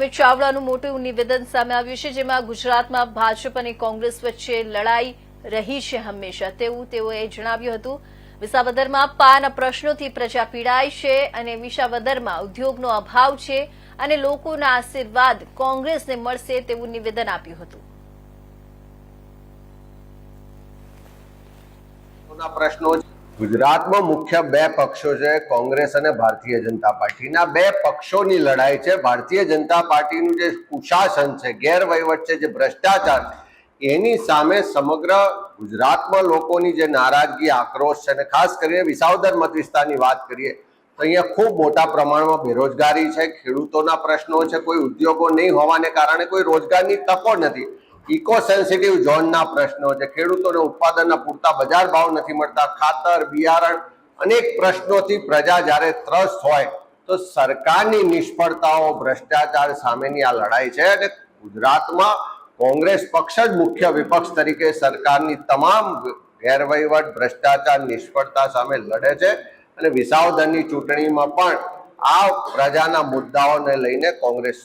અમિત ચાવડાનું મોટું નિવેદન સામે આવ્યું છે, જેમાં ગુજરાતમાં ભાજપ અને કોંગ્રેસ વચ્ચે લડાઈ રહી છે હંમેશા તેવું તેઓએ જણાવ્યું હતું। વિસાવદરમાં પાન પ્રશ્નોથી પ્રજા પીડાય છે અને વિસાવદરમાં ઉદ્યોગનો અભાવ છે અને લોકોના આશીર્વાદ કોંગ્રેસને મળશે તેવું નિવેદન આપ્યું હતું। પ્રશ્નો ગુજરાતમાં મુખ્ય બે પક્ષો છે, કોંગ્રેસ અને ભારતીય જનતા પાર્ટીના બે પક્ષોની લડાઈ છે। ભારતીય જનતા પાર્ટીનું જે કુશાસન છે, ગેરવહીવટ છે, જે ભ્રષ્ટાચાર, એની સામે સમગ્ર ગુજરાતમાં લોકોની જે નારાજગી, આક્રોશ છે, અને ખાસ કરીને વિસાવદર મત વિસ્તારની વાત કરીએ તો અહીંયા ખૂબ મોટા પ્રમાણમાં બેરોજગારી છે, ખેડૂતોના પ્રશ્નો છે, કોઈ ઉદ્યોગો નહીં હોવાને કારણે કોઈ રોજગારની તકો નથી, ઇકો સેન્સિટિવ ઝોનના પ્રશ્નો છે, ખેડૂતોને ઉત્પાદનના પૂરતા બજાર ભાવ નથી મળતા, ખાતર, બિયારણ, અનેક પ્રશ્નોથી પ્રજા જ્યારે ત્રસ્ત હોય તો સરકારની નિષ્ફળતાઓ, ભ્રષ્ટાચાર સામેની આ લડાઈ છે અને ગુજરાતમાં કોંગ્રેસ પક્ષ જ મુખ્ય વિપક્ષ તરીકે સરકારની તમામ ગેરવહીવટ, ભ્રષ્ટાચાર, નિષ્ફળતા સામે લડે છે અને વિસાવદરની ચૂંટણીમાં પણ આ પ્રજાના મુદ્દાઓને લઈને કોંગ્રેસ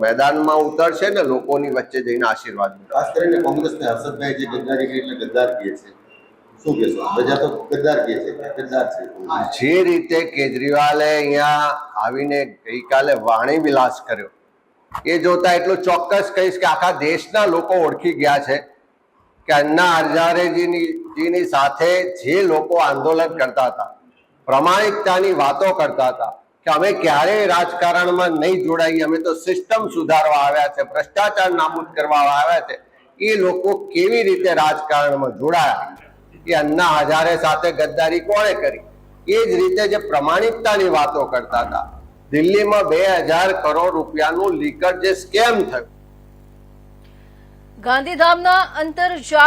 मैदाનમાં ઉતરશે ને લોકોની વચ્ચે જઈને આશીર્વાદ મળશે। ખાસ કરીને કોંગ્રેસને હર્ષદભાઈ જે ગદ્દારી કરી એટલે ગદ્દાર કહે છે, શું કહેશો? પ્રજા તો ગદ્દાર કહે છે, ગદ્દાર છે। જે રીતે કેજરીવાલે અહીંયા આવીને ગઈકાલે વાણી વિલાસ કર્યો, એ જોતા એટલું ચોક્કસ કહીશ કે આખા દેશના લોકો ઓળખી ગયા છે કે અન્ના હઝારેજીની સાથે જે લોકો આંદોલન કરતા હતા, પ્રમાણિકતાની વાતો કરતા હતા કે અમે ક્યારેય રાજકારણમાં નહીં જોડાઈએ, અમે તો સિસ્ટમ સુધારવા આવ્યા છે, ભ્રષ્ટાચાર નાબૂદ કરવા આવ્યા છે, એ લોકો કેવી રીતે રાજકારણમાં જોડાયા, એ અન્ના હઝારે સાથે ગદ્દારી કોણે કરી? એ જ રીતે જે પ્રમાણિકતાની વાતો કરતા હતા, દિલ્હીમાં 2000 કરોડ રૂપિયાનું લીકર જે સ્કેમ થયું, ગાંધીધામના અંતરજાળ